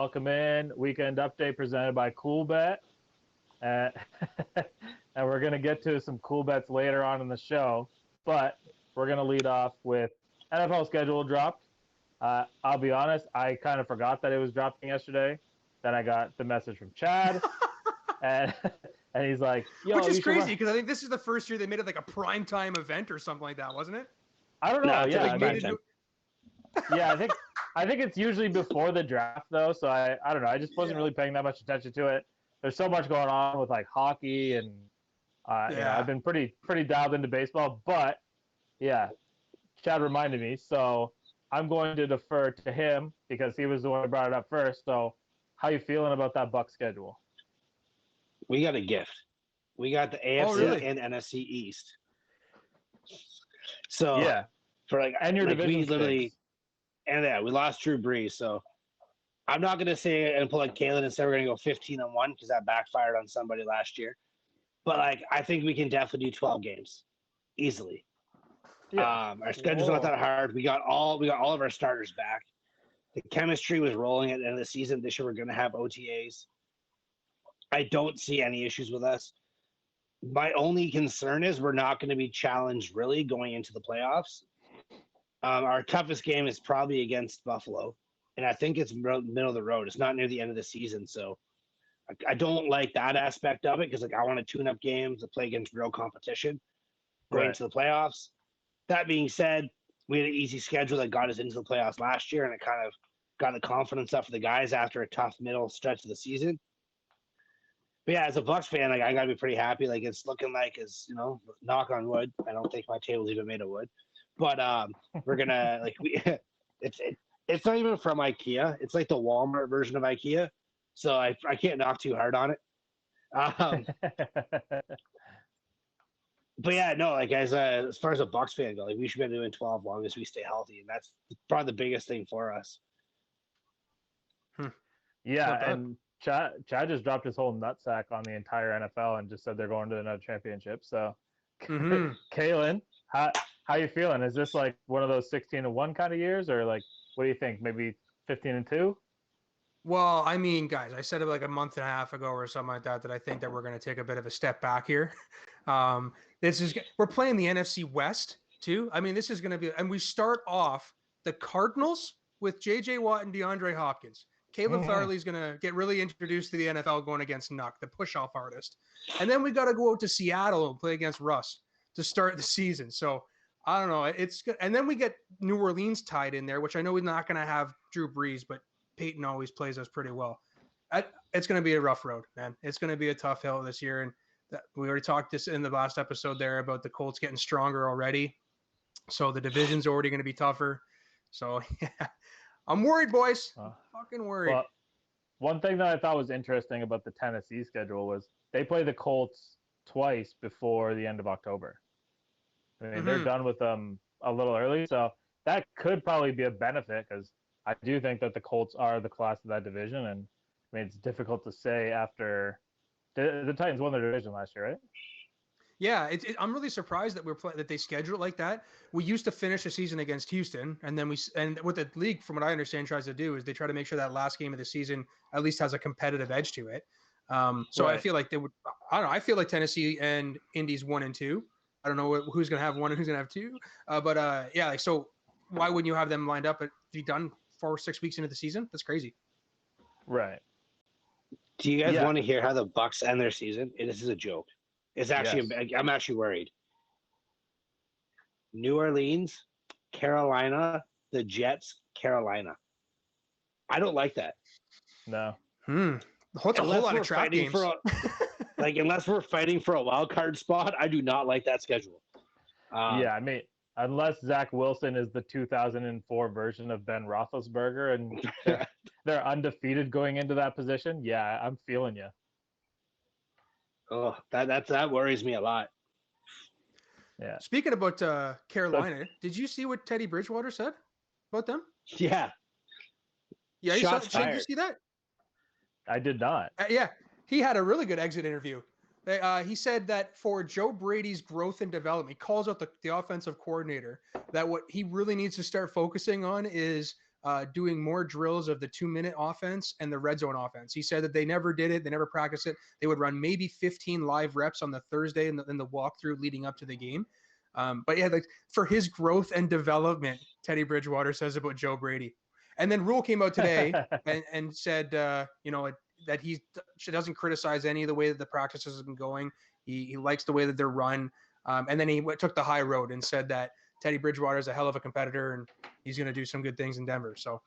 Welcome in. Weekend update presented by CoolBet. Uh, and we're going to get to some cool bets later on in the show. But we're going to lead off with NFL schedule dropped. I'll be honest, I kind of forgot that it was dropping yesterday. Then I got the message from Chad. and and he's like, yo, which is crazy because I think this is the first year they made it like a primetime event or something like that, wasn't it? I don't know. Yeah, Yeah, I think it's usually before the draft though, so I don't know. I just wasn't really paying that much attention to it. There's so much going on with like hockey and you know, I've been pretty dialed into baseball, but yeah, Chad reminded me, so I'm going to defer to him because he was the one who brought it up first. So, how you feeling about that Buck schedule? we got a gift. We got the AFC and NFC East. So yeah, for like and your like division we literally stakes. and yeah, we lost Drew Brees. So I'm not gonna say and pull like Kalen and say we're gonna go 15-1 because that backfired on somebody last year. But like I think we can definitely do 12 games easily. Yeah. Our schedule's not that hard. We got all of our starters back. The chemistry was rolling at the end of the season. This year we're gonna have OTAs. I don't see any issues with us. My only concern is we're not going to be challenged really going into the playoffs. Our toughest game is probably against Buffalo, and I think it's middle of the road. It's not near the end of the season, so I don't like that aspect of it because like I want to tune up games to play against real competition going into the playoffs. That being said, we had an easy schedule that got us into the playoffs last year, and it kind of got the confidence up for the guys after a tough middle stretch of the season. But yeah, as a Bucks fan, like I gotta be pretty happy. Like it's looking like, as you know, knock on wood. I don't think my table's even made of wood, but we're gonna like it's not even from IKEA. It's like the Walmart version of IKEA, so I can't knock too hard on it. But yeah, no, like as far as a Bucks fan go, like we should be doing 12 long as we stay healthy, and that's probably the biggest thing for us. Yeah, and Chad just dropped his whole nutsack on the entire NFL and just said they're going to another championship. So, Kalen, how you feeling? Is this like one of those 16-1 kind of years, or like what do you think? Maybe 15-2? Well, I mean, guys, I said it like a month and a half ago or something like that I think that we're going to take a bit of a step back here. We're playing the NFC West too. I mean, this is going to be, and we start off the Cardinals with J.J. Watt and DeAndre Hopkins. Caleb Farley's going to get really introduced to the NFL going against Nuck, the push-off artist. And then we got to go out to Seattle and play against Russ to start the season. So, I don't know. It's good. And then we get New Orleans tied in there, which I know we're not going to have Drew Brees, but Peyton always plays us pretty well. It's going to be a rough road, man. It's going to be a tough hill this year. And we already talked this in the last episode there about the Colts getting stronger already. So the division's already going to be tougher. So, yeah. I'm worried, boys. Fucking worried. Well, one thing that I thought was interesting about the Tennessee schedule was they play the Colts twice before the end of October. I mean, they're done with them a little early, so that could probably be a benefit because I do think that the Colts are the class of that division, and I mean it's difficult to say after the Titans won their division last year, right? Yeah, I'm really surprised that that they schedule it like that. We used to finish the season against Houston, and then what the league, from what I understand, tries to do is they try to make sure that last game of the season at least has a competitive edge to it. So I feel like they would. I don't know. I feel like Tennessee and Indy's 1 and 2. I don't know who's gonna have 1 and who's gonna have 2. Yeah. Like, so why wouldn't you have them lined up? Be done 4 or 6 weeks into the season? That's crazy. Right. Do you guys want to hear how the Bucks end their season? This is a joke. It's actually, I'm actually worried. New Orleans, Carolina, the Jets, Carolina. I don't like that. No. That's a whole lot of trap games. Unless we're fighting for a wild card spot, I do not like that schedule. Yeah, I mean, unless Zach Wilson is the 2004 version of Ben Roethlisberger and they're undefeated going into that position, yeah, I'm feeling you. Oh, that worries me a lot. Yeah. Speaking about Carolina, did you see what Teddy Bridgewater said about them? Yeah. Yeah, did you see that? I did not. Yeah, he had a really good exit interview. He said that for Joe Brady's growth and development, he calls out the offensive coordinator, that what he really needs to start focusing on is doing more drills of the 2-minute offense and the red zone offense. He said that they never did it. They never practiced it. They would run maybe 15 live reps on the Thursday in the walkthrough leading up to the game. But yeah, like for his growth and development, Teddy Bridgewater says about Joe Brady. And then Rule came out today and said, that he doesn't criticize any of the way that the practices have been going. He likes the way that they're run. And then he took the high road and said that Teddy Bridgewater is a hell of a competitor and he's going to do some good things in Denver. So,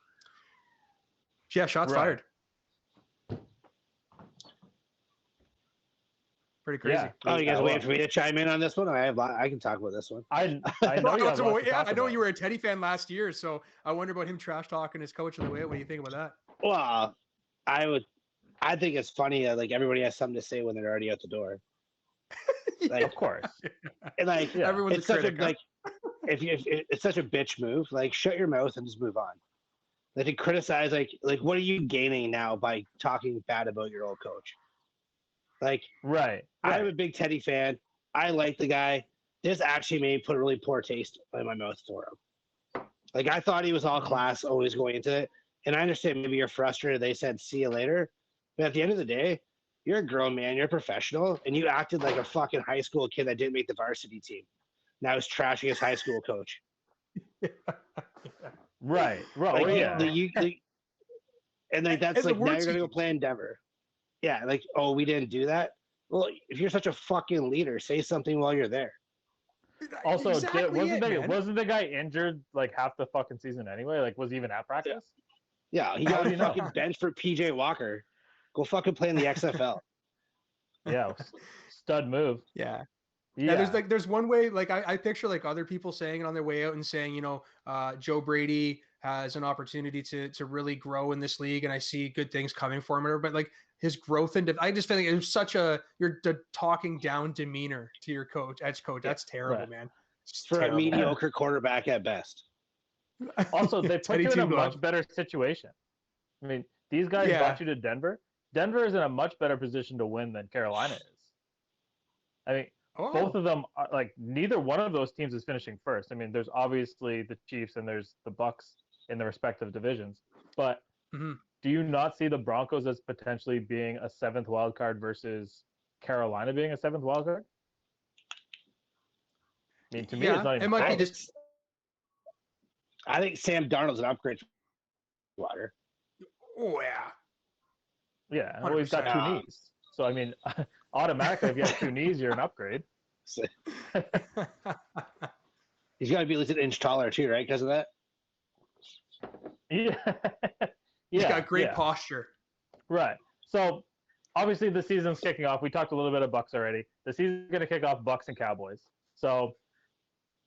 yeah, shots fired. Pretty crazy. Yeah. Oh, you guys waiting for me to chime in on this one? I can talk about this one. I know you I know you were a Teddy fan last year, so I wonder about him trash talking his coach in the way. What do you think about that? Well, I think it's funny that like everybody has something to say when they're already out the door. Like, of course. And like everyone's it's a critic, such a, like if it's such a bitch move, like shut your mouth and just move on. Like to criticize like what are you gaining now by talking bad about your old coach? Like right. I'm a big Teddy fan. I like the guy. This actually made me put a really poor taste in my mouth for him. Like I thought he was all class always going into it. And I understand maybe you're frustrated. They said, see you later. But at the end of the day, you're a grown man. You're a professional. And you acted like a fucking high school kid that didn't make the varsity team. Now he's trashing his high school coach. Right. Right. Like, well, yeah. And like that's like now you're going to go play in Denver. Yeah. Like, oh, we didn't do that. Well, if you're such a fucking leader, say something while you're there. Also, wasn't the guy injured like half the fucking season anyway? Like, was he even at practice? Yeah, he got fucking bench for PJ Walker. Go fucking play in the XFL. Yeah, stud move. Yeah. There's one way, like I picture like other people saying it on their way out and saying, Joe Brady has an opportunity to really grow in this league, and I see good things coming for him. But like his growth and I just feel like it's such you're talking down demeanor to your edge coach. That's terrible, man. For a mediocre quarterback at best. Also, they put you in a much better situation. I mean, these guys brought you to Denver. Denver is in a much better position to win than Carolina is. I mean, both of them are, like, neither one of those teams is finishing first. I mean, there's obviously the Chiefs and there's the Bucs in the respective divisions. But do you not see the Broncos as potentially being a 7th wild card versus Carolina being a 7th wild card? I mean, to me, it's not even might be close. I think Sam Darnold's an upgrade for Water. Oh, yeah. Yeah, well, he's got 2 knees. So, I mean, automatically, if you have 2 knees, you're an upgrade. He's got to be at least an inch taller, too, right? Because of that? Yeah. He's got great posture. Right. So, obviously, the season's kicking off. We talked a little bit of Bucs already. The season's going to kick off Bucs and Cowboys. So,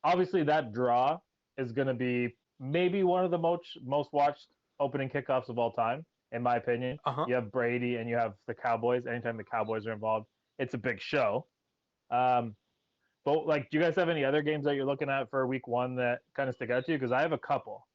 obviously, that draw is going to be maybe one of the most watched opening kickoffs of all time, in my opinion. You have Brady and you have the Cowboys. Anytime the Cowboys are involved, it's a big show. But like, do you guys have any other games that you're looking at for week 1 that kind of stick out to you? Because I have a couple.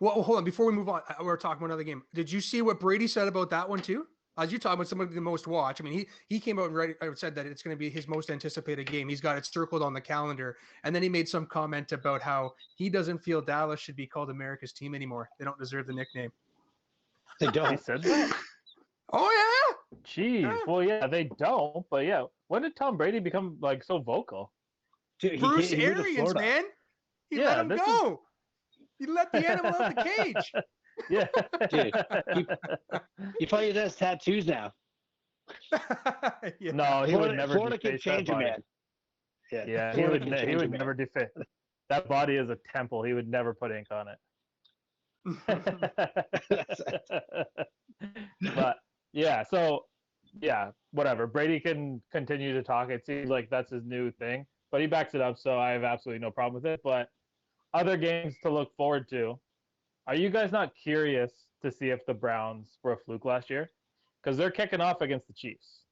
Well, hold on. Before we move on, we're talking about another game. Did you see what Brady said about that one too? As you talk about some of the most watched, I mean, he came out and said that it's going to be his most anticipated game. He's got it circled on the calendar. And then he made some comment about how he doesn't feel Dallas should be called America's team anymore. They don't deserve the nickname. They don't. He said that? Oh, yeah? Jeez. Yeah. Well, yeah, they don't. But yeah, when did Tom Brady become like so vocal? Dude, Bruce Arians, man. He let him go. He let the animal out the cage. Yeah. Dude, he probably has tattoos now. No, he would never. Florida can change a man. Yeah, he would never deface. That body is a temple. He would never put ink on it. But yeah, so yeah, whatever. Brady can continue to talk. It seems like that's his new thing, but he backs it up, so I have absolutely no problem with it. But other games to look forward to. Are you guys not curious to see if the Browns were a fluke last year? Because they're kicking off against the Chiefs.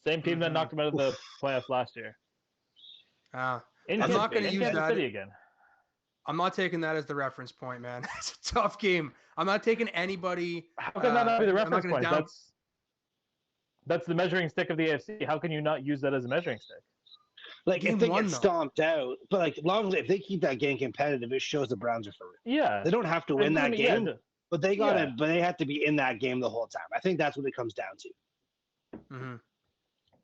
Same team that knocked them out of the playoffs last year. I'm not going to use that. City again. I'm not taking that as the reference point, man. It's a tough game. I'm not taking anybody. How can that not be the reference point? That's the measuring stick of the AFC. How can you not use that as a measuring stick? Like Game if they one, get though. stomped out, but like long as if they keep that game competitive, it shows the Browns are for real. Yeah. They don't have to win that Yeah, game, but they have to be in that game the whole time. I think that's what it comes down to. Mm-hmm.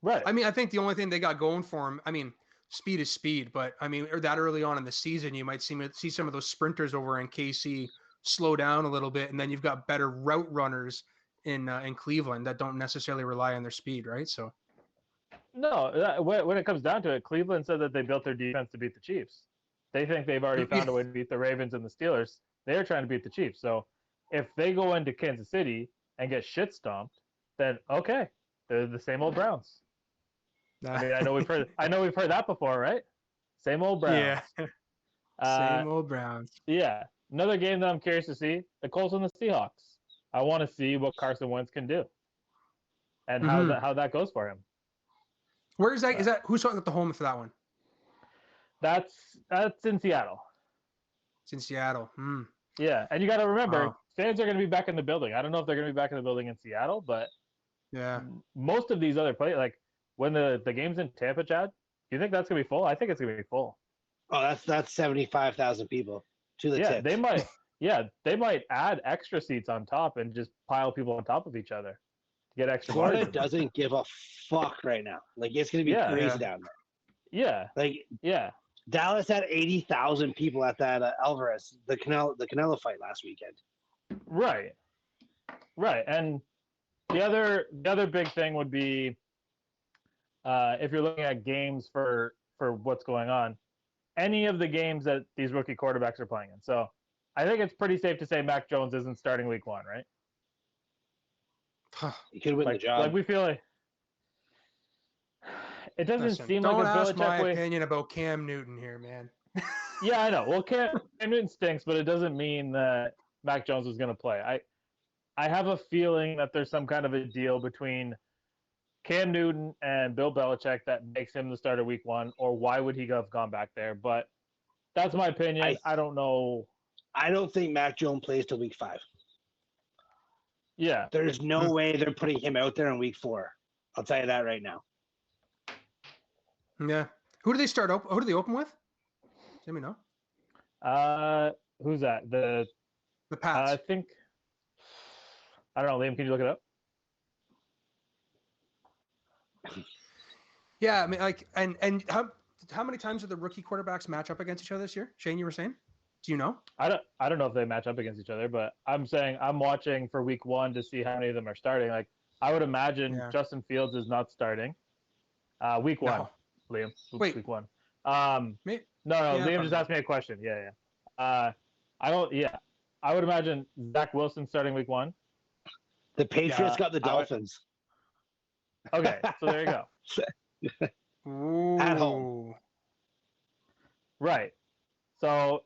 right. I mean, I think the only thing they got going for them, I mean, speed is speed, but I mean, or that early on in the season, you might see some of those sprinters over in KC slow down a little bit, and then you've got better route runners in Cleveland that don't necessarily rely on their speed, right? So No, when it comes down to it, Cleveland said that they built their defense to beat the Chiefs. They think they've already found a way to beat the Ravens and the Steelers. They're trying to beat the Chiefs. So if they go into Kansas City and get shit stomped, then okay, they're the same old Browns. I mean, I know we've heard that before, right? Same old Browns. Yeah. Same old Browns. Yeah. Another game that I'm curious to see, the Colts and the Seahawks. I want to see what Carson Wentz can do and how that goes for him. Where is that? Is that who's talking at the home for that one? That's in Seattle. It's in Seattle. Yeah, and you got to remember, fans are going to be back in the building. I don't know if they're going to be back in the building in Seattle, but yeah, most of these other players, like when the game's in Tampa, Chad, do you think that's going to be full? I think it's going to be full. Oh, that's 75,000 people to the tip. They might. They might add extra seats on top and just pile people on top of each other to get extra. Florida doesn't give a fuck right now. Like it's going to be crazy down there. Yeah. Dallas had 80,000 people at that Alvarez, the Canelo fight last weekend. Right. And the other big thing would be if you're looking at games for what's going on, any of the games that these rookie quarterbacks are playing in. So I think it's pretty safe to say Mac Jones isn't starting week 1, right? He could win the job. Like we feel like it doesn't seem like a Belichick Don't ask my way. opinion about Cam Newton here, man. Yeah, I know. Well, Cam Newton stinks, but it doesn't mean that Mac Jones is going to play. I have a feeling that there's some kind of a deal between Cam Newton and Bill Belichick that makes him the starter week 1, or why would he have gone back there? But that's my opinion. I don't know. I don't think Mac Jones plays till week 5. Yeah. There's no way they're putting him out there in week 4. I'll tell you that right now. Yeah. Who do they start up? Who do they open with? Let me know. Who's that? The Pats. I think. I don't know, Liam. Can you look it up? Yeah, I mean, like, and how many times did the rookie quarterbacks match up against each other this year? Shane, you were saying? Do you know? I don't know if they match up against each other, but I'm saying I'm watching for week 1 to see how many of them are starting. Like I would imagine Justin Fields is not starting. Week 1, no. Liam. Wait. Week 1. No. Liam just asked me a question. Yeah. I would imagine Zach Wilson starting week 1. The Patriots got the Dolphins. Okay, so there you go. At home. Right. So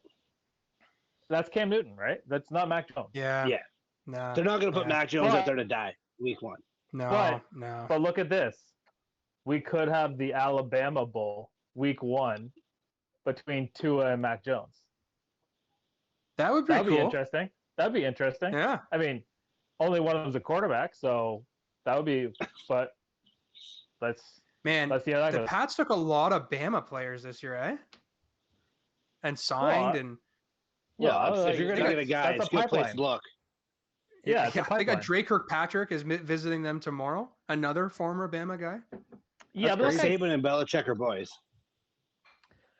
that's Cam Newton, right? That's not Mac Jones. Yeah. No. They're not going to put Mac Jones out there to die week 1. No. But look at this. We could have the Alabama Bowl week 1 between Tua and Mac Jones. That would be cool. That'd be interesting. Yeah. I mean, only one of them's a quarterback, so that would be. But let's see how that goes. The Pats took a lot of Bama players this year, eh? And signed if you're gonna get a guy, it's a good place to look. Yeah, they got Drake Kirkpatrick is visiting them tomorrow. Another former Bama guy. Yeah, but Saban and Belichick are boys.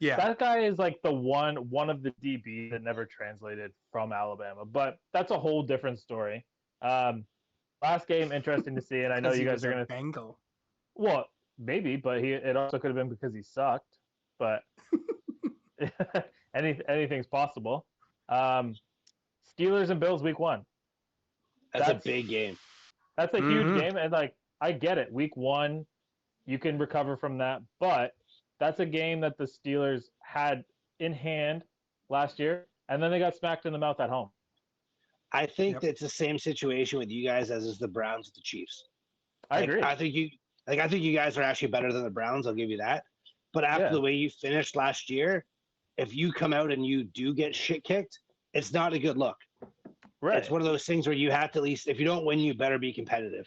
Yeah, that guy is like the one of the DB that never translated from Alabama, but that's a whole different story. Last game, interesting to see, and I know you guys are gonna. Bengal. Well, maybe, but it also could have been because he sucked. But anything's possible. Steelers and Bills week 1. That's a big game. That's a huge game, and like I get it. Week 1, you can recover from that, but that's a game that the Steelers had in hand last year, and then they got smacked in the mouth at home. I think it's the same situation with you guys as is the Browns with the Chiefs. I agree. I think you guys are actually better than the Browns. I'll give you that. But after the way you finished last year, if you come out and you do get shit kicked, it's not a good look. Right. It's one of those things where you have to at least, if you don't win, you better be competitive.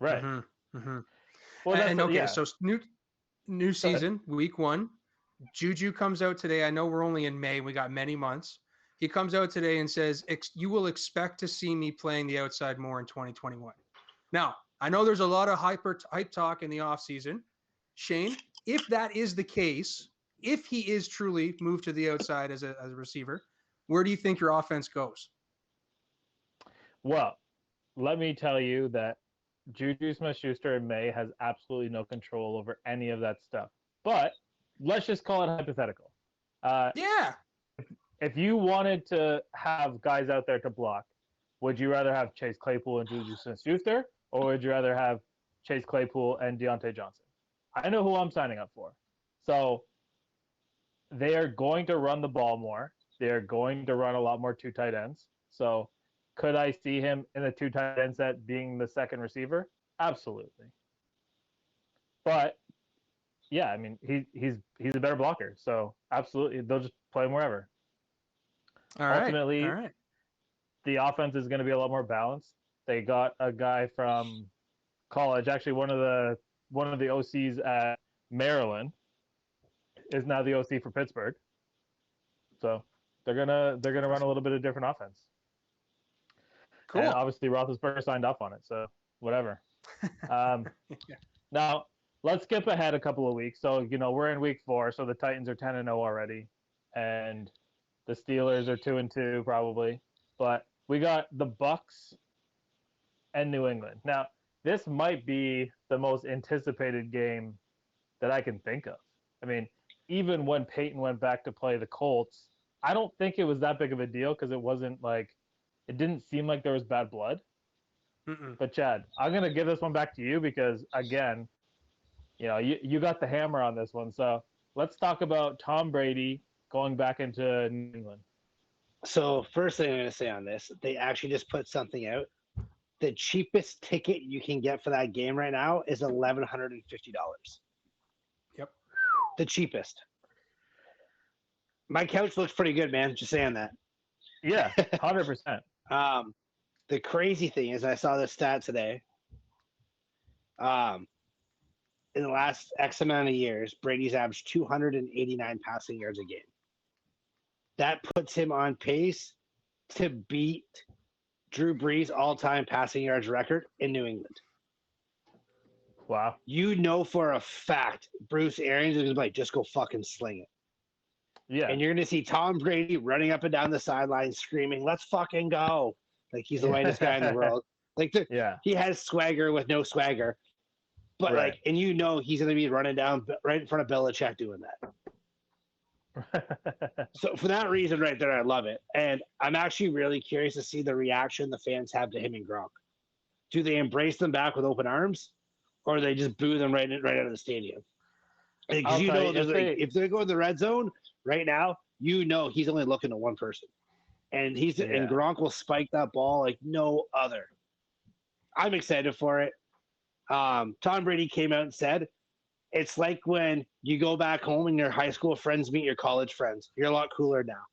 Right. Mm-hmm. Well, so New season, week 1. Juju comes out today. I know we're only in May. We got many months. He comes out today and says, you will expect to see me playing the outside more in 2021. Now, I know there's a lot of hype talk in the offseason. Shane, if that is the case, if he is truly moved to the outside as a receiver, where do you think your offense goes? Well, let me tell you that Juju Smith-Schuster in May has absolutely no control over any of that stuff. But let's just call it hypothetical. Yeah. If you wanted to have guys out there to block, would you rather have Chase Claypool and Juju Smith-Schuster, or would you rather have Chase Claypool and Deontay Johnson? I know who I'm signing up for. So they are going to run the ball more. They are going to run a lot more 2 tight ends. So could I see him in a 2 tight end set being the second receiver? Absolutely. But yeah, I mean he's a better blocker. So absolutely, they'll just play him wherever. Ultimately, the offense is going to be a lot more balanced. They got a guy from college, actually one of the OCs at Maryland is now the OC for Pittsburgh. So they're gonna run a little bit of different offense. Cool. And obviously Roethlisberger signed up on it, so whatever. Now let's skip ahead a couple of weeks. So we're in week 4, so the Titans are 10-0 already, and the Steelers are 2-2 probably. But we got the Bucs and New England. Now this might be the most anticipated game that I can think of. I mean, even when Peyton went back to play the Colts, I don't think it was that big of a deal because it didn't seem like there was bad blood. Mm-mm. But Chad, I'm going to give this one back to you because, again, you got the hammer on this one. So let's talk about Tom Brady going back into New England. So first thing I'm going to say on this, they actually just put something out. The cheapest ticket you can get for that game right now is $1,150. Yep. The cheapest. My couch looks pretty good, man. Just saying that. Yeah, 100%. The crazy thing is I saw this stat today. In the last X amount of years, Brady's averaged 289 passing yards a game. That puts him on pace to beat Drew Brees' all-time passing yards record in New England. Wow. For a fact, Bruce Arians is going to be like, just go fucking sling it. Yeah. And you're going to see Tom Brady running up and down the sideline screaming, let's fucking go. Like he's the whitest guy in the world. He has swagger with no swagger. But right. and he's going to be running down right in front of Belichick doing that. So for that reason right there, I love it. And I'm actually really curious to see the reaction the fans have to him and Gronk. Do they embrace them back with open arms, or do they just boo them right out of the stadium? Because if they go in the red zone right now, he's only looking at one person. And and Gronk will spike that ball like no other. I'm excited for it. Tom Brady came out and said, it's like when you go back home and your high school friends meet your college friends. You're a lot cooler now.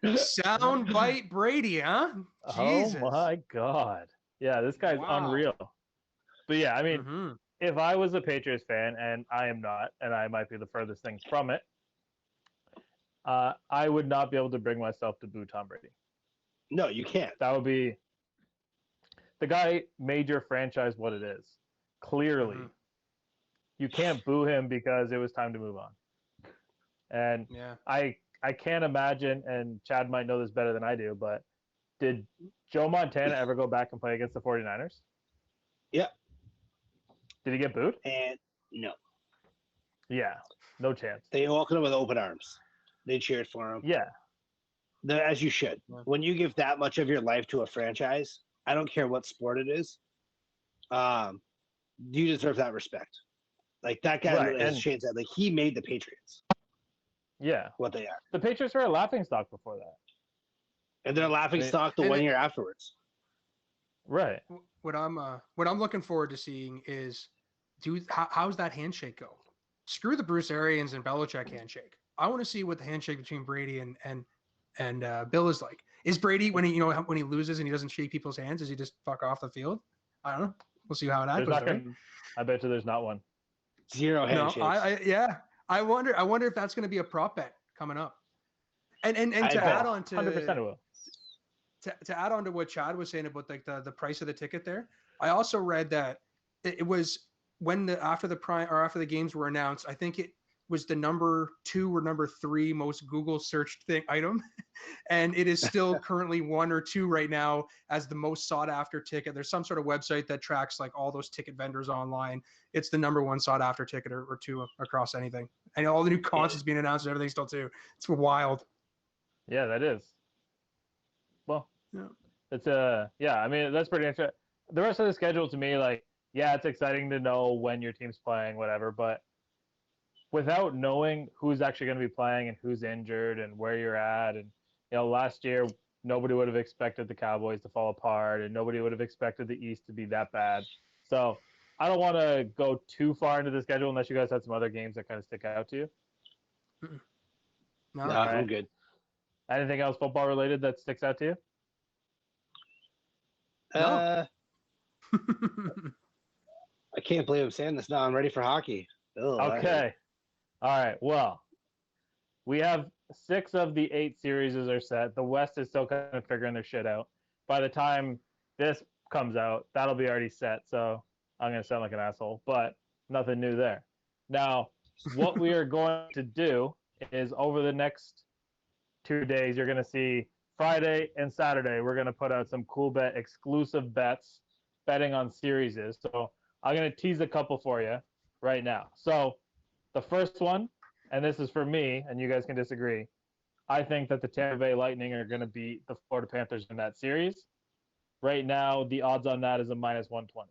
Soundbite Brady, huh? Jesus. Oh my God. Yeah, this guy's unreal. But yeah, I mean, if I was a Patriots fan, and I am not, and I might be the furthest thing from it, I would not be able to bring myself to boo Tom Brady. No, you can't. That would be... The guy made your franchise what it is. Clearly. You can't boo him because it was time to move on. And I can't imagine, and Chad might know this better than I do, but did Joe Montana ever go back and play against the 49ers? Yeah. Did he get booed? And no. Yeah, no chance. They welcomed him with open arms. They cheered for him. Yeah. As you should. When you give that much of your life to a franchise, I don't care what sport it is, you deserve that respect. Like that guy, as Shane said, like he made the Patriots. Yeah. What they are. The Patriots were a laughingstock before that. And they're a laughingstock the 1 year afterwards. Right. What I'm looking forward to seeing is, how's that handshake go? Screw the Bruce Arians and Belichick handshake. I want to see what the handshake between Brady and Bill is like. Is Brady when he loses and he doesn't shake people's hands? Does he just fuck off the field? I don't know. We'll see how that There's goes. not Right? I bet you there's not one. 0 No, handshakes. yeah. I wonder if that's going to be a prop bet coming up. And I to bet. add on 100% it to will. to add on to what Chad was saying about like the price of the ticket there, I also read that it was when after the games were announced, I think it was the number 2 or number 3 most Google searched item, and it is still currently 1 or 2 right now as the most sought after ticket. There's some sort of website that tracks like all those ticket vendors online. It's the number 1 sought after ticket or 2 across anything, and all the new concerts being announced and everything still too. It's wild. Yeah, that is. Well, Yeah. it's I mean, that's pretty interesting. The rest of the schedule to me, like, yeah, it's exciting to know when your team's playing, whatever, but without knowing who's actually going to be playing and who's injured and where you're at, and last year nobody would have expected the Cowboys to fall apart, and nobody would have expected the East to be that bad. So I don't want to go too far into the schedule unless you guys had some other games that kind of stick out to you. No, I'm good. Anything else football related that sticks out to you? No. I can't believe I'm saying this now. I'm ready for hockey. Okay. All right. Well, we have 6 of the 8 series are set. The West is still kind of figuring their shit out. By the time this comes out, that'll be already set. So I'm going to sound like an asshole, but nothing new there. Now, what we are going to do is over the next 2 days, you're going to see Friday and Saturday, we're going to put out some cool bet exclusive bets betting on series. So I'm going to tease a couple for you right now. So the first one, and this is for me, and you guys can disagree, I think that the Tampa Bay Lightning are going to beat the Florida Panthers in that series. Right now, the odds on that is a minus 120.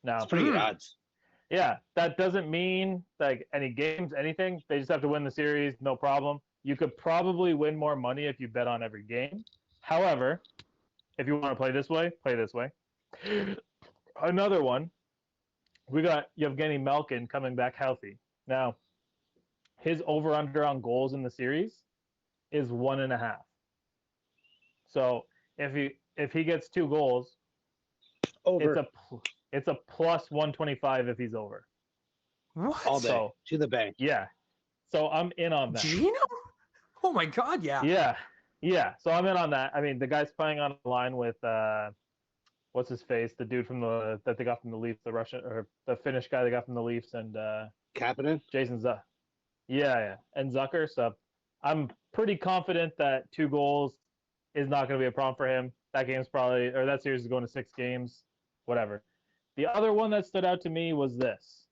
Now, it's pretty good odds. Yeah, that doesn't mean like any games, anything. They just have to win the series, no problem. You could probably win more money if you bet on every game. However, if you want to play this way, play this way. Another one, we got Yevgeny Malkin coming back healthy. Now, his over-under on goals in the series is 1.5. So if he gets 2 goals, over. It's a plus 125 if he's over. What? All day. So, to the bank. Yeah. So I'm in on that. Gino? Oh my God, yeah. Yeah. So I'm in on that. I mean, the guy's playing on the line with what's his face? The dude from that they got from the Leafs, the Russian or the Finnish guy they got from the Leafs, and Kapanen? Jason Zucker. Yeah. And Zucker. So I'm pretty confident that 2 goals is not going to be a problem for him. That series is going to 6 games, whatever. The other one that stood out to me was this.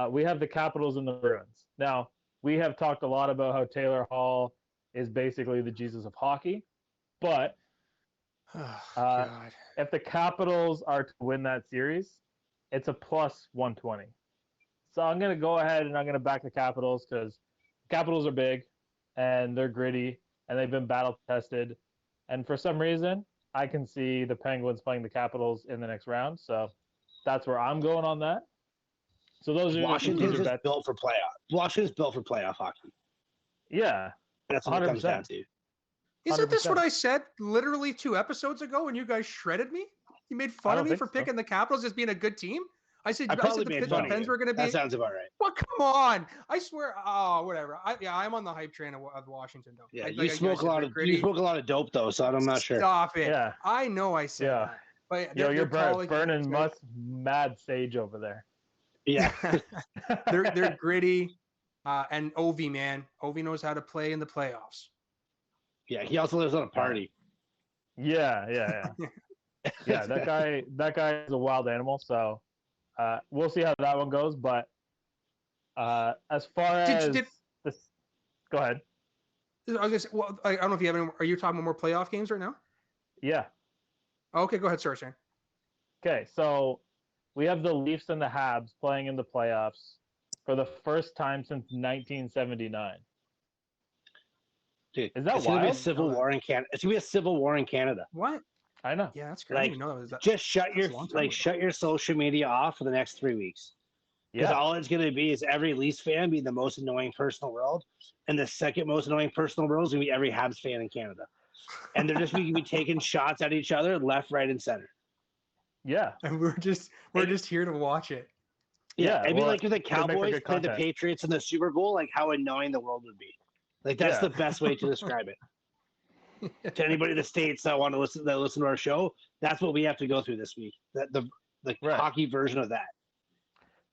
We have the Capitals and the Bruins. Now, we have talked a lot about how Taylor Hall is basically the Jesus of hockey, but if the Capitals are to win that series, it's a plus 120. So I'm going to go ahead and I'm going to back the Capitals because Capitals are big and they're gritty and they've been battle tested. And for some reason, I can see the Penguins playing the Capitals in the next round. So that's where I'm going on that. So Washington's just built for playoff. Washington's built for playoff hockey. Yeah. That's what 100%. It comes down to. Isn't this what I said literally 2 episodes ago when you guys shredded me? You made fun of me for picking the Capitals as being a good team? I said the Pittsburgh Pens were going to be. That sounds about right. Well, come on. I swear. Oh, whatever. I'm on the hype train of Washington, though. Yeah, you smoke a lot of dope, though, so I'm not sure. Stop it. Yeah. I know I said that. But you're burning mad sage over there. Yeah. they're gritty. And Ovi, man. Ovi knows how to play in the playoffs. Yeah, he also lives on a party. Yeah. Yeah, that guy is a wild animal, so we'll see how that one goes. But as far as this, go ahead. I guess. Well, I don't know if you have any. Are you talking about more playoff games right now? Yeah. Okay, go ahead, sir. Okay, so we have the Leafs and the Habs playing in the playoffs for the first time since 1979. Dude, is that it's wild? Gonna be a civil war in Canada. It's gonna be a civil war in Canada. What? I know. Yeah, that's crazy. Just shut your social media off for the next 3 weeks. Because all it's gonna be is every Leafs fan being the most annoying person in the world, and the second most annoying person in the world is gonna be every Habs fan in Canada. And they're just gonna be taking shots at each other left, right, and center. Yeah. And we're just here to watch it. Yeah, it'd be well, like if the it'll make for Cowboys good played the content. Patriots in the Super Bowl, like how annoying the world would be. Like that's Yeah. the best way to describe it. To anybody in the States that want to listen to our show, that's what we have to go through this week. That the Right. hockey version of that.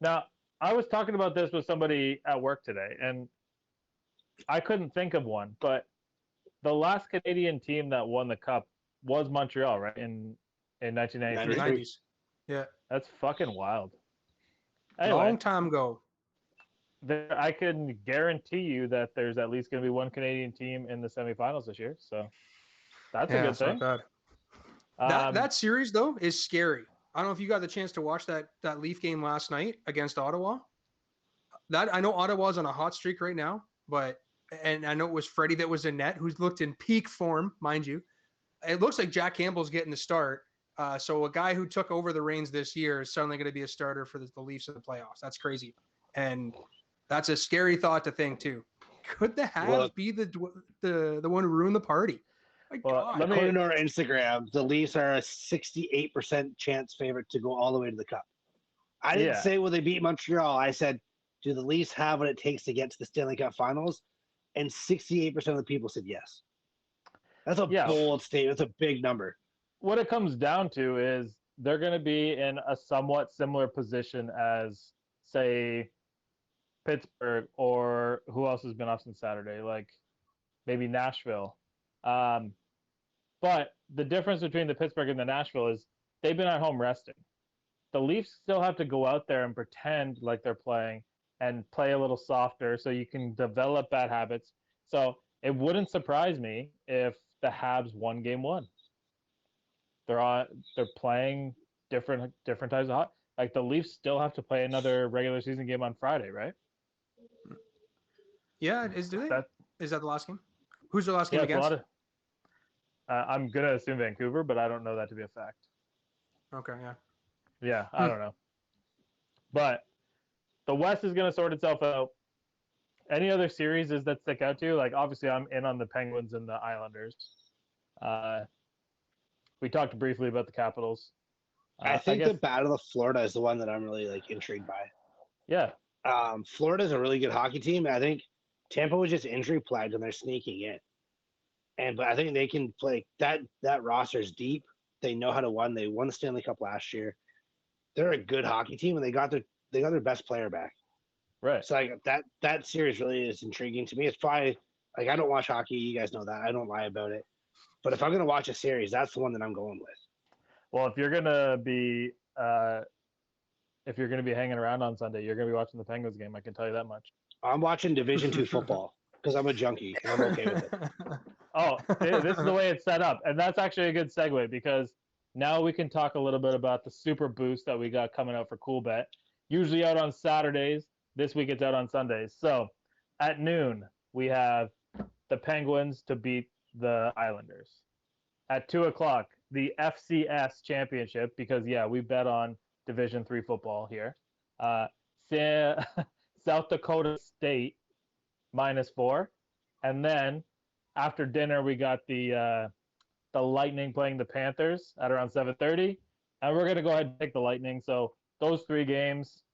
Now, I was talking about this with somebody at work today, and I couldn't think of one, but the last Canadian team that won the cup was Montreal, right? In 1993. 93. 90s. Yeah. That's fucking wild. Anyway, Long time ago. I can guarantee you that there's at least going to be one Canadian team in the semifinals this year. So that's a good it's not thing. bad. That series though is scary. I don't know if you got the chance to watch that Leaf game last night against Ottawa. I know Ottawa's on a hot streak right now, and I know it was Freddie that was in net, who's looked in peak form, mind you. It looks like Jack Campbell's getting the start. So a guy who took over the reins this year is suddenly going to be a starter for the Leafs in the playoffs. That's crazy. And that's a scary thought to think too. Could the Habs be the one who ruined the party? My God. According to our Instagram, the Leafs are a 68% chance favorite to go all the way to the cup. I didn't say will they beat Montreal. I said, do the Leafs have what it takes to get to the Stanley Cup Finals? And 68% of the people said yes. That's a bold statement. That's a big number. What it comes down to is they're going to be in a somewhat similar position as, say, Pittsburgh, or who else has been off since Saturday, like maybe Nashville. But the difference between the Pittsburgh and the Nashville is they've been at home resting. The Leafs still have to go out there and pretend like they're playing and play a little softer so you can develop bad habits. So it wouldn't surprise me if the Habs won game one. They're playing different types of hot. Like the Leafs still have to play another regular season game on Friday, right? Yeah, is that the last game? Who's the last game against? I'm gonna assume Vancouver, but I don't know that to be a fact. Okay, yeah. Yeah, I don't know. But the West is gonna sort itself out. Any other series that stick out to you? Like obviously I'm in on the Penguins and the Islanders. We talked briefly about the Capitals. I think the Battle of Florida is the one that I'm really intrigued by. Yeah. Florida's a really good hockey team. I think Tampa was just injury plagued and they're sneaking in. But I think they can play that roster's deep. They know how to win. They won the Stanley Cup last year. They're a good hockey team and they got their best player back. Right. So that series really is intriguing to me. It's probably I don't watch hockey, you guys know that. I don't lie about it. But if I'm gonna watch a series, that's the one that I'm going with. Well, if you're gonna be hanging around on Sunday, you're gonna be watching the Penguins game. I can tell you that much. I'm watching Division II football because I'm a junkie and I'm okay with it. Oh, this is the way it's set up, and that's actually a good segue because now we can talk a little bit about the super boost that we got coming out for CoolBet. Usually out on Saturdays. This week it's out on Sundays. So at noon we have the Penguins to beat the Islanders. At 2:00, the FCS championship, because we bet on Division III football here. South Dakota State -4, and then after dinner we got the Lightning playing the Panthers at around 7:30, and we're gonna go ahead and take the Lightning. So those three games,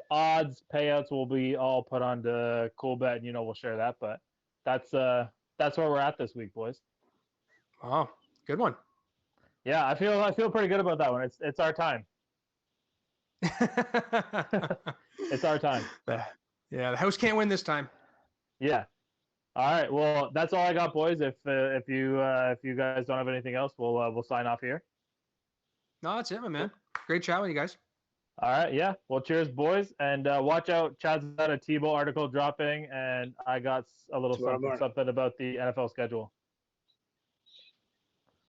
odds, payouts will be all put onto CoolBet, and we'll share that. But that's where we're at this week, boys. Wow, good one. Yeah, I feel pretty good about that one. It's our time. It's our time. Yeah, the house can't win this time. Yeah. All right. Well, that's all I got, boys. If you guys don't have anything else, we'll sign off here. No, that's it, my man. Great chat with you guys. All right. Yeah. Well, cheers, boys, and watch out. Chad's got a Tebow article dropping, and I got a little something about the NFL schedule.